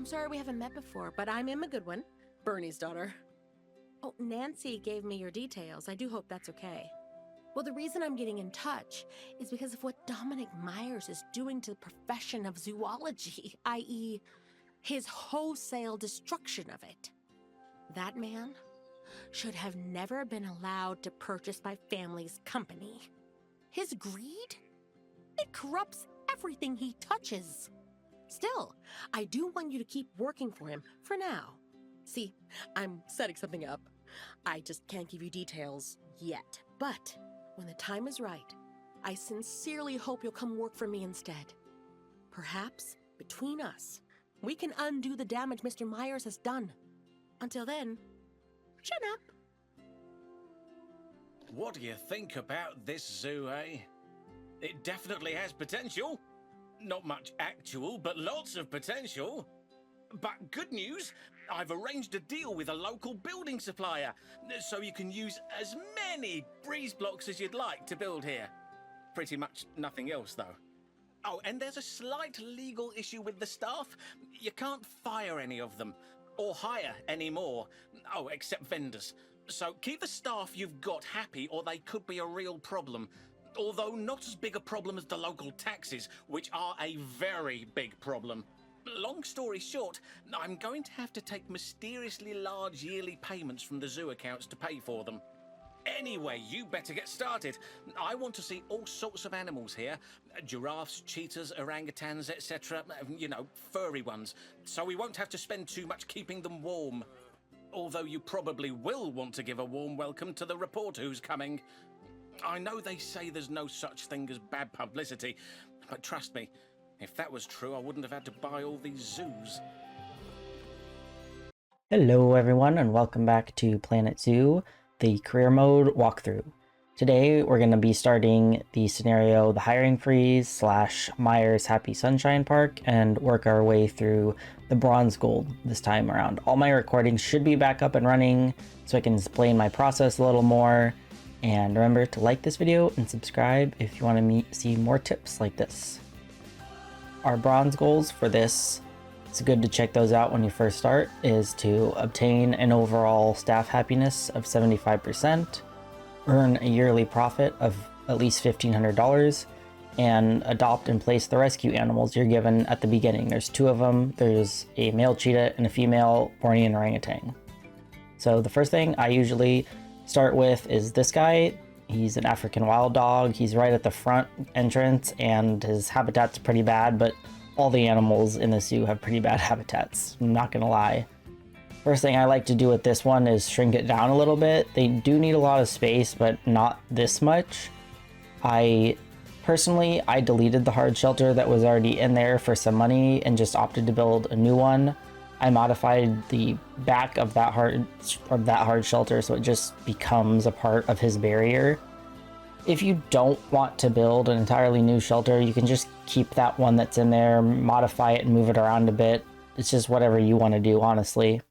sorry we haven't met before, but I'm Emma Goodwin, Bernie's daughter. Oh, Nancy gave me your details. I do hope that's okay. Well, the reason I'm getting in touch is because of what Dominic Myers is doing to the profession of zoology, i.e., his wholesale destruction of it. That man should have never been allowed to purchase my family's company. His greed? It corrupts everything he touches. Still, I do want you to keep working for him for now. See, I'm setting something up. I just can't give you details yet. But when the time is right, I sincerely hope you'll come work for me instead. Perhaps, between us, we can undo the damage Mr. Myers has done. Until then, shut up. What do you think about this zoo, eh? It definitely has potential. Not much actual, but lots of potential. But good news, I've arranged a deal with a local building supplier, so you can use as many breeze blocks as you'd like to build here. Pretty much nothing else, though. Oh, and there's a slight legal issue with the staff. You can't fire any of them, or hire any more. Oh, except vendors. So keep the staff you've got happy, or they could be a real problem. Although not as big a problem as the local taxes, which are a very big problem. Long story short, I'm going to have to take mysteriously large yearly payments from the zoo accounts to pay for them. Anyway, you better get started. I want to see all sorts of animals here. Giraffes, cheetahs, orangutans, etc. You know, furry ones. So we won't have to spend too much keeping them warm. Although you probably will want to give a warm welcome to the reporter who's coming. I know they say there's no such thing as bad publicity, but trust me, if that was true, I wouldn't have had to buy all these zoos. Hello everyone and welcome back to Planet Zoo, the career mode walkthrough. Today we're going to be starting the scenario The Hiring Freeze / Myers Happy Sunshine Park and work our way through the bronze gold this time around. All my recordings should be back up and running so I can explain my process a little more. And remember to like this video and subscribe if you want to see more tips like this. Our bronze goals for this, it's good to check those out when you first start, is to obtain an overall staff happiness of 75%, earn a yearly profit of at least $1,500, and adopt and place the rescue animals you're given at the beginning. There's two of them. There's a male cheetah and a female Bornean orangutan. So the first thing I usually start with is this guy. He's an African wild dog. He's right at the front entrance and his habitat's pretty bad, but all the animals in the zoo have pretty bad habitats, I'm not gonna lie. First thing I like to do with this one is shrink it down a little bit. They do need a lot of space, but not this much. I deleted the hard shelter that was already in there for some money and just opted to build a new one. I modified the back of that hard shelter so it just becomes a part of his barrier. If you don't want to build an entirely new shelter, you can just keep that one that's in there, modify it and move it around a bit. It's just whatever you want to do, honestly.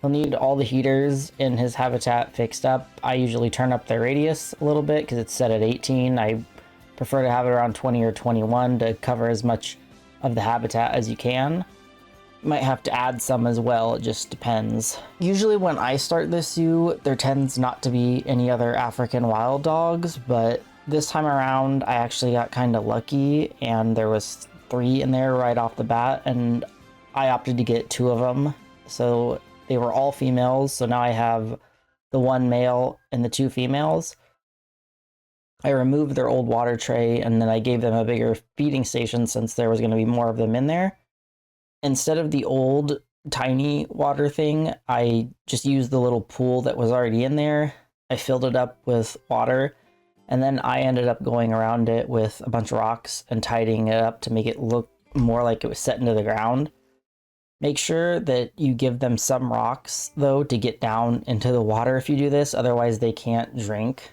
He'll need all the heaters in his habitat fixed up. I usually turn up the radius a little bit because it's set at 18. I prefer to have it around 20 or 21 to cover as much of the habitat as you can. You might have to add some as well, it just depends. Usually when I start this zoo, there tends not to be any other African wild dogs, but this time around I actually got kind of lucky and there was 3 in there right off the bat, and I opted to get 2 of them. So they were all females. So now I have the 1 male and the 2 females. I removed their old water tray and then I gave them a bigger feeding station since there was going to be more of them in there. Instead of the old tiny water thing, I just used the little pool that was already in there. I filled it up with water, and then I ended up going around it with a bunch of rocks and tidying it up to make it look more like it was set into the ground. Make sure that you give them some rocks, though, to get down into the water if you do this, otherwise they can't drink.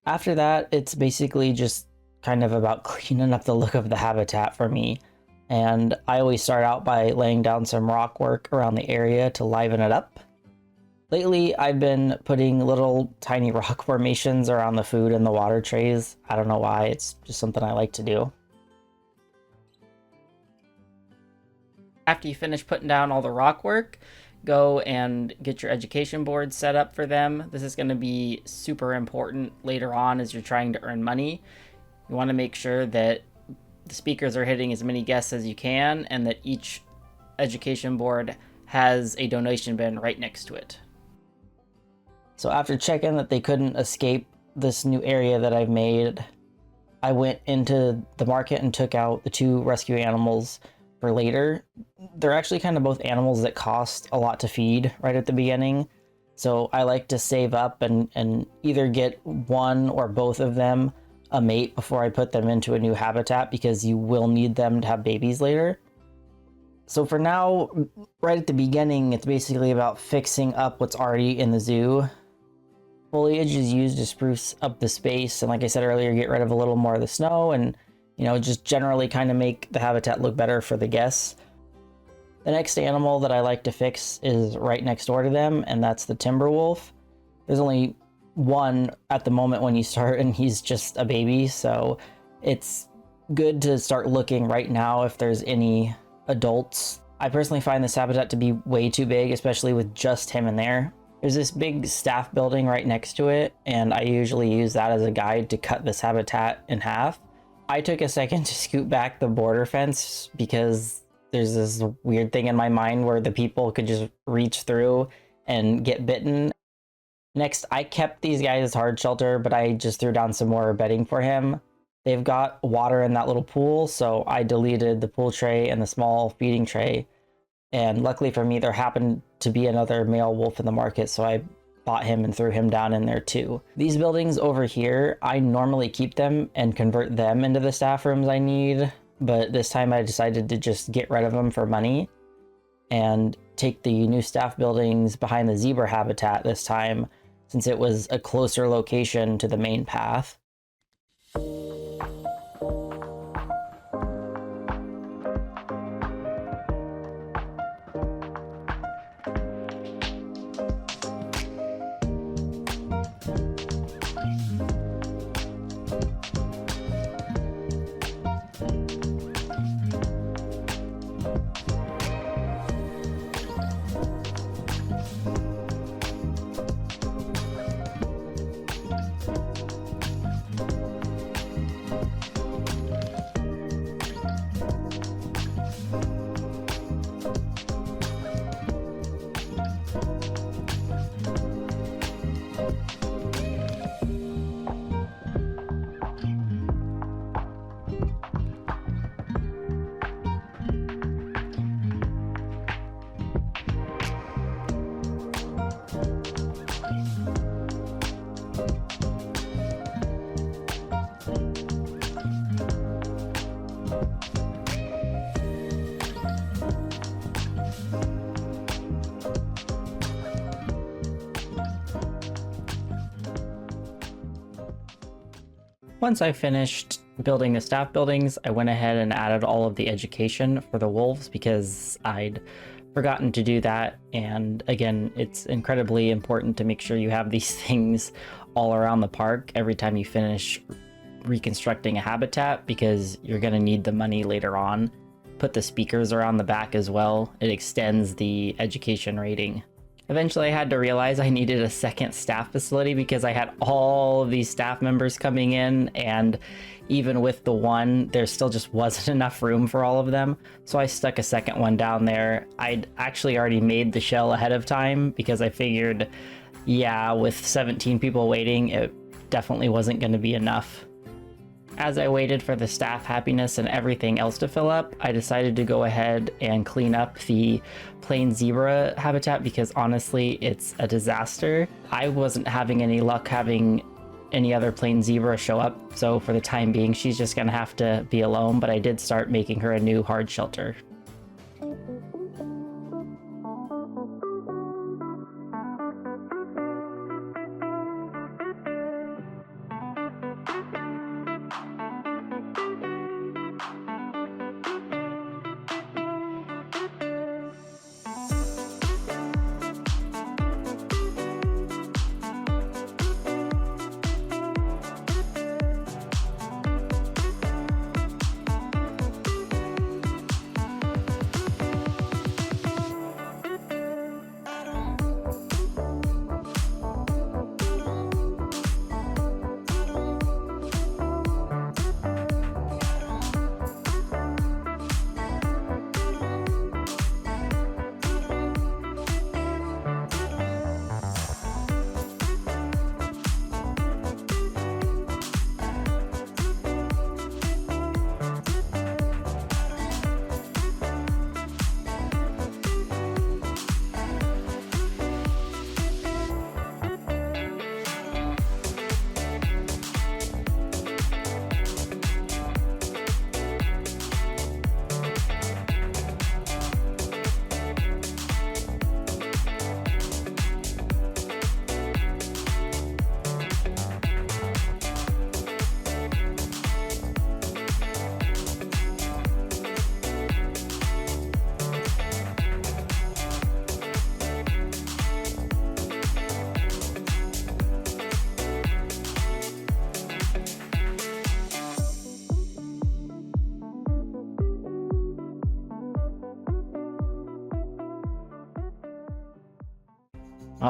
After that, it's basically just kind of about cleaning up the look of the habitat for me. And I always start out by laying down some rock work around the area to liven it up. Lately, I've been putting little tiny rock formations around the food and the water trays. I don't know why, it's just something I like to do. After you finish putting down all the rock work, go and get your education board set up for them. This is going to be super important later on as you're trying to earn money. You want to make sure that the speakers are hitting as many guests as you can and that each education board has a donation bin right next to it. So after checking that they couldn't escape this new area that I've made, I went into the market and took out the 2 rescue animals for later. They're actually kind of both animals that cost a lot to feed right at the beginning. So I like to save up and either get one or both of them a mate before I put them into a new habitat, because you will need them to have babies later. So for now, right at the beginning, it's basically about fixing up what's already in the zoo. Foliage is used to spruce up the space, and like I said earlier, get rid of a little more of the snow and, you know, just generally kind of make the habitat look better for the guests. The next animal that I like to fix is right next door to them, and that's the timber wolf. There's only one at the moment when you start, and he's just a baby, so it's good to start looking right now if there's any adults. I personally find this habitat to be way too big, especially with just him in there. There's this big staff building right next to it, and I usually use that as a guide to cut this habitat in half. I took a second to scoot back the border fence because there's this weird thing in my mind where the people could just reach through and get bitten. Next, I kept these guys as hard shelter, but I just threw down some more bedding for him. They've got water in that little pool, so I deleted the pool tray and the small feeding tray. And luckily for me, there happened to be another male wolf in the market, so I bought him and threw him down in there too. These buildings over here, I normally keep them and convert them into the staff rooms I need, but this time I decided to just get rid of them for money and take the new staff buildings behind the zebra habitat this time, since it was a closer location to the main path. Once I finished building the staff buildings, I went ahead and added all of the education for the wolves because I'd forgotten to do that. And again, it's incredibly important to make sure you have these things all around the park every time you finish reconstructing a habitat, because you're going to need the money later on. Put the speakers around the back as well. It extends the education rating. Eventually, I had to realize I needed a second staff facility because I had all of these staff members coming in, and even with the one, there still just wasn't enough room for all of them. So I stuck a second one down there. I'd actually already made the shell ahead of time because I figured, yeah, with 17 people waiting, it definitely wasn't going to be enough. As I waited for the staff happiness and everything else to fill up, I decided to go ahead and clean up the plain zebra habitat because honestly, it's a disaster. I wasn't having any luck having any other plain zebra show up, so for the time being, she's just gonna have to be alone, but I did start making her a new hard shelter.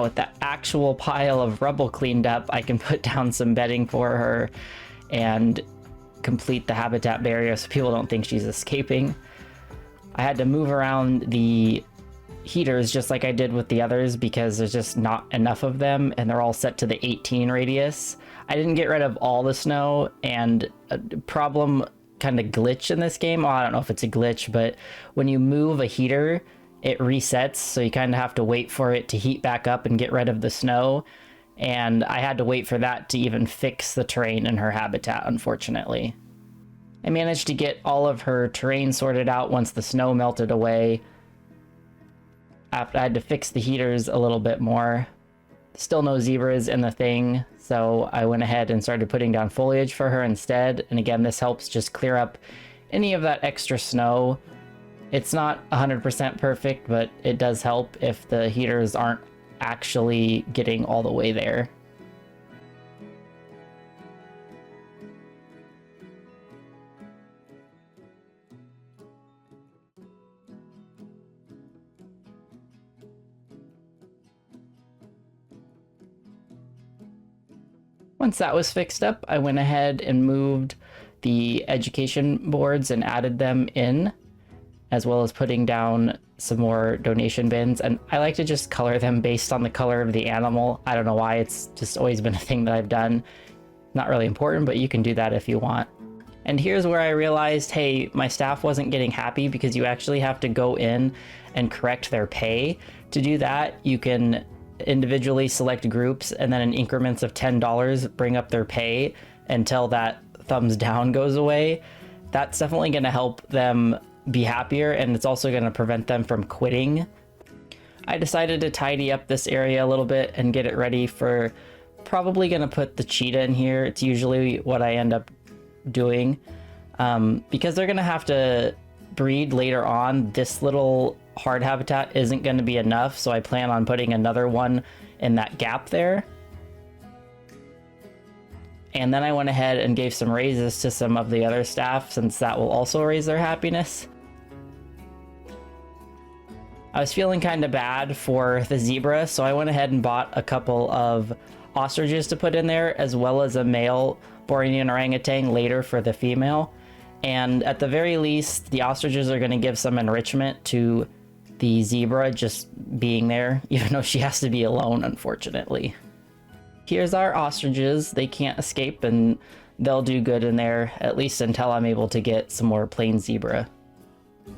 With that actual pile of rubble cleaned up, I can put down some bedding for her and complete the habitat barrier so people don't think she's escaping. I had to move around the heaters just like I did with the others because there's just not enough of them, and they're all set to the 18 radius. I didn't get rid of all the snow, and a problem kind of glitch in this game. Well, I don't know if it's a glitch, but when you move a heater, it resets, so you kind of have to wait for it to heat back up and get rid of the snow. And I had to wait for that to even fix the terrain in her habitat, unfortunately. I managed to get all of her terrain sorted out once the snow melted away. I had to fix the heaters a little bit more. Still no zebras in the thing, so I went ahead and started putting down foliage for her instead. And again, this helps just clear up any of that extra snow. It's not 100% perfect, but it does help if the heaters aren't actually getting all the way there. Once that was fixed up, I went ahead and moved the education boards and added them in, as well as putting down some more donation bins. And I like to just color them based on the color of the animal. I don't know why, it's just always been a thing that I've done. Not really important, but you can do that if you want. And here's where I realized, hey, my staff wasn't getting happy because you actually have to go in and correct their pay. To do that, you can individually select groups and then in increments of $10 bring up their pay until that thumbs down goes away. That's definitely going to help them be happier, and it's also going to prevent them from quitting. I decided to tidy up this area a little bit and get it ready for probably going to put the cheetah in here. It's usually what I end up doing because they're going to have to breed later on. This little hard habitat isn't going to be enough, so I plan on putting another one in that gap there. And then I went ahead and gave some raises to some of the other staff, since that will also raise their happiness. I was feeling kind of bad for the zebra, so I went ahead and bought a couple of ostriches to put in there, as well as a male Bornean orangutan later for the female. And at the very least, the ostriches are going to give some enrichment to the zebra just being there, even though she has to be alone, unfortunately. Here's our ostriches. They can't escape, and they'll do good in there, at least until I'm able to get some more plain zebra.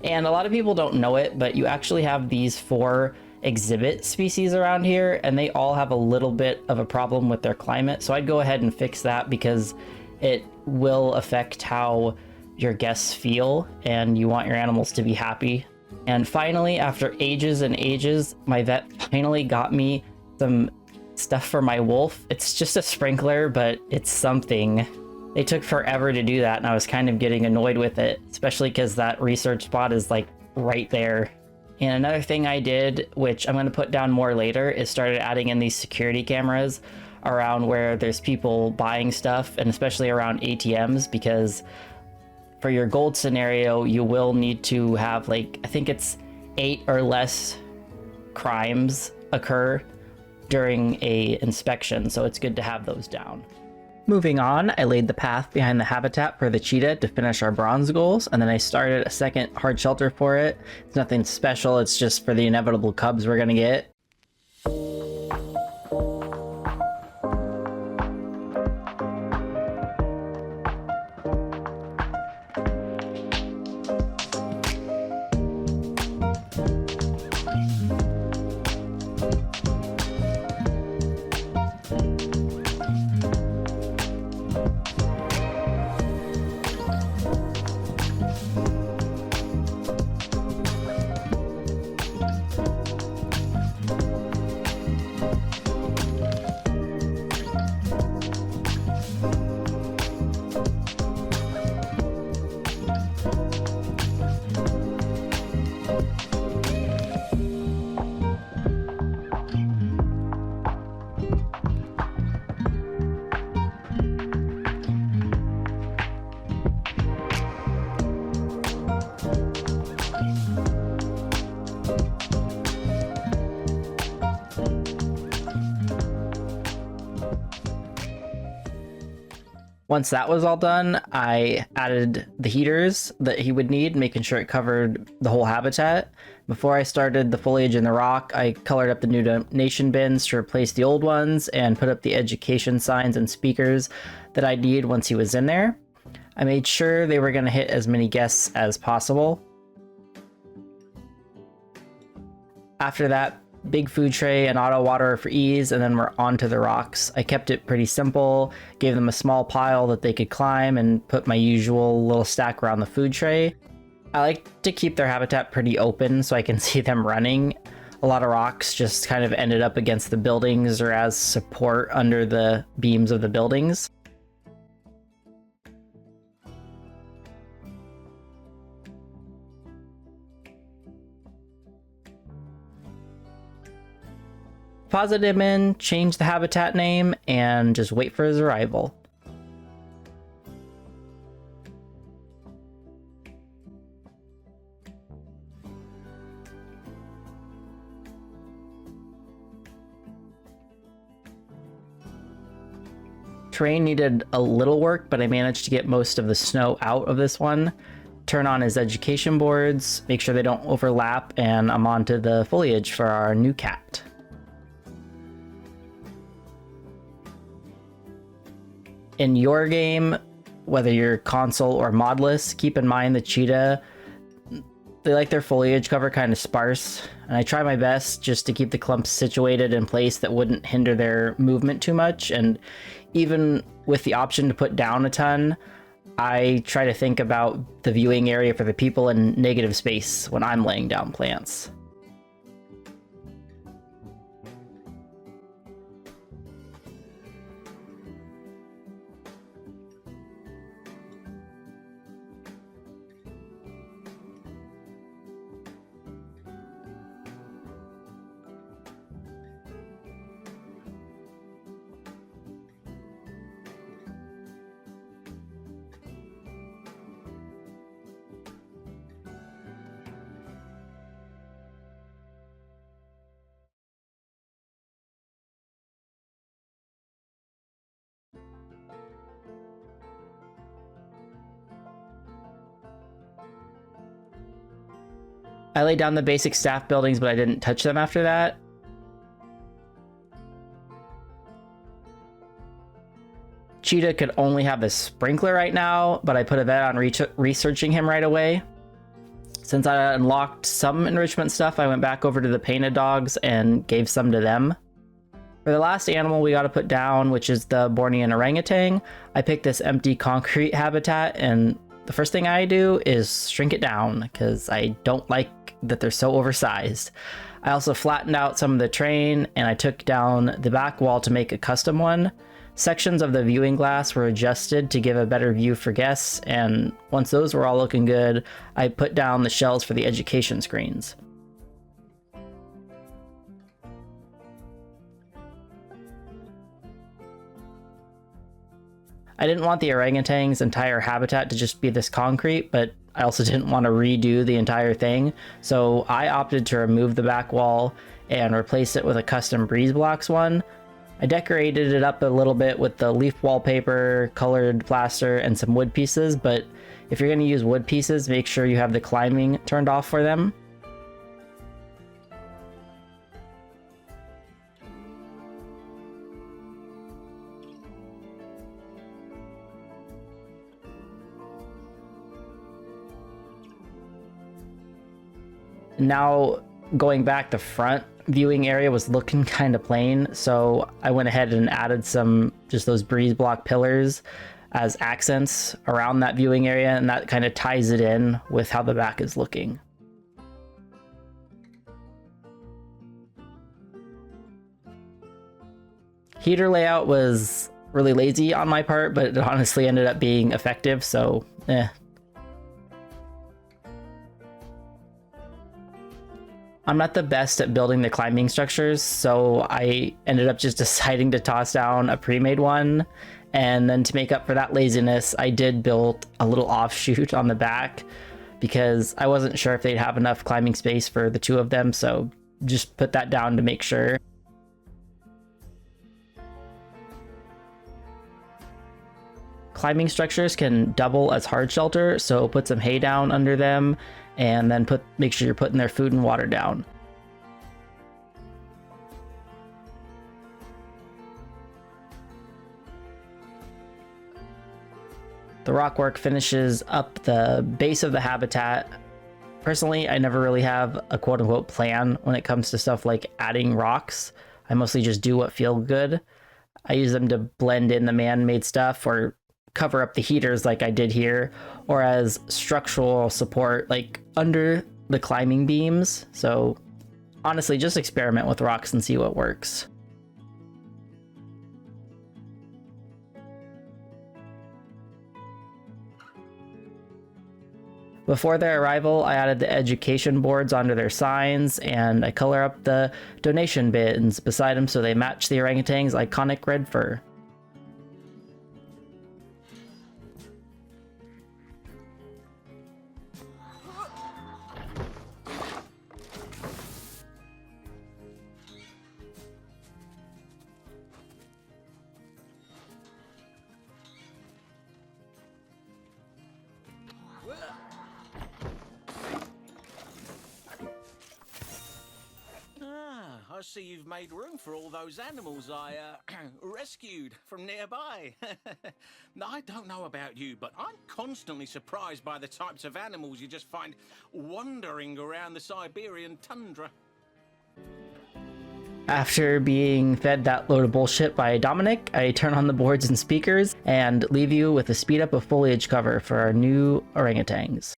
And a lot of people don't know it, but you actually have these 4 exhibit species around here, and they all have a little bit of a problem with their climate. So I'd go ahead and fix that because it will affect how your guests feel, and you want your animals to be happy. And finally, after ages and ages, my vet finally got me some stuff for my wolf. It's just a sprinkler, but it's something. They took forever to do that, and I was kind of getting annoyed with it, especially because that research spot is like right there. And another thing I did, which I'm going to put down more later, is started adding in these security cameras around where there's people buying stuff, and especially around ATMs, because for your gold scenario, you will need to have, like, I think it's 8 or less crimes occur during a inspection, so it's good to have those down. Moving on, I laid the path behind the habitat for the cheetah to finish our bronze goals, and then I started a second hard shelter for it. It's nothing special, it's just for the inevitable cubs we're gonna get. Once that was all done, I added the heaters that he would need, making sure it covered the whole habitat. Before I started the foliage in the rock, I colored up the new donation bins to replace the old ones and put up the education signs and speakers that I'd need once he was in there. I made sure they were going to hit as many guests as possible. After that, big food tray and auto water for ease, and then we're on to the rocks. I kept it pretty simple, gave them a small pile that they could climb, and put my usual little stack around the food tray. I like to keep their habitat pretty open so I can see them running. A lot of rocks just kind of ended up against the buildings or as support under the beams of the buildings. Deposit him in, change the habitat name, and just wait for his arrival. Terrain needed a little work, but I managed to get most of the snow out of this one. Turn on his education boards, make sure they don't overlap, and I'm on to the foliage for our new cat. In your game, whether you're console or modless, keep in mind the cheetah, they like their foliage cover kind of sparse, and I try my best just to keep the clumps situated in place that wouldn't hinder their movement too much. And even with the option to put down a ton, I try to think about the viewing area for the people in negative space when I'm laying down plants. I laid down the basic staff buildings, but I didn't touch them after that. Cheetah could only have the sprinkler right now, but I put a bet on researching him right away. Since I unlocked some enrichment stuff, I went back over to the painted dogs and gave some to them. For the last animal we got to put down, which is the Bornean orangutan, I picked this empty concrete habitat, and the first thing I do is shrink it down because I don't like that they're so oversized. I also flattened out some of the terrain, and I took down the back wall to make a custom one. Sections of the viewing glass were adjusted to give a better view for guests, and once those were all looking good, I put down the shelves for the education screens. I didn't want the orangutan's entire habitat to just be this concrete, but I also didn't want to redo the entire thing, so I opted to remove the back wall and replace it with a custom breeze blocks one. I decorated it up a little bit with the leaf wallpaper, colored plaster, and some wood pieces, but if you're going to use wood pieces, make sure you have the climbing turned off for them. Now, going back, the front viewing area was looking kind of plain, so I went ahead and added just those breeze block pillars as accents around that viewing area, and that kind of ties it in with how the back is looking. Heater layout was really lazy on my part, but it honestly ended up being effective, so I'm not the best at building the climbing structures, so I ended up just deciding to toss down a pre-made one, and then to make up for that laziness, I did build a little offshoot on the back because I wasn't sure if they'd have enough climbing space for the two of them, so just put that down to make sure. Climbing structures can double as hard shelter, so put some hay down under them, and then make sure you're putting their food and water down. The rock work finishes up the base of the habitat. Personally, I never really have a quote-unquote plan when it comes to stuff like adding rocks. I mostly just do what feels good. I use them to blend in the man-made stuff or cover up the heaters like I did here, or as structural support like under the climbing beams. So honestly, just experiment with rocks and see what works. Before their arrival, I added the education boards onto their signs, and I color up the donation bins beside them so they match the orangutan's iconic red fur. I see you've made room for all those animals I rescued from nearby. Now, I don't know about you, but I'm constantly surprised by the types of animals you just find wandering around the Siberian tundra. After being fed that load of bullshit by Dominic, I turn on the boards and speakers and leave you with a speed up of foliage cover for our new orangutans.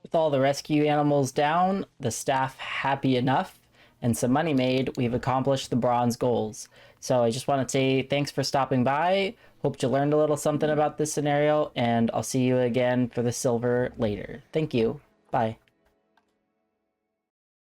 With all the rescue animals down, the staff happy enough, and some money made, we've accomplished the bronze goals. So I just want to say thanks for stopping by. Hope you learned a little something about this scenario, and I'll see you again for the silver later. Thank you. Bye.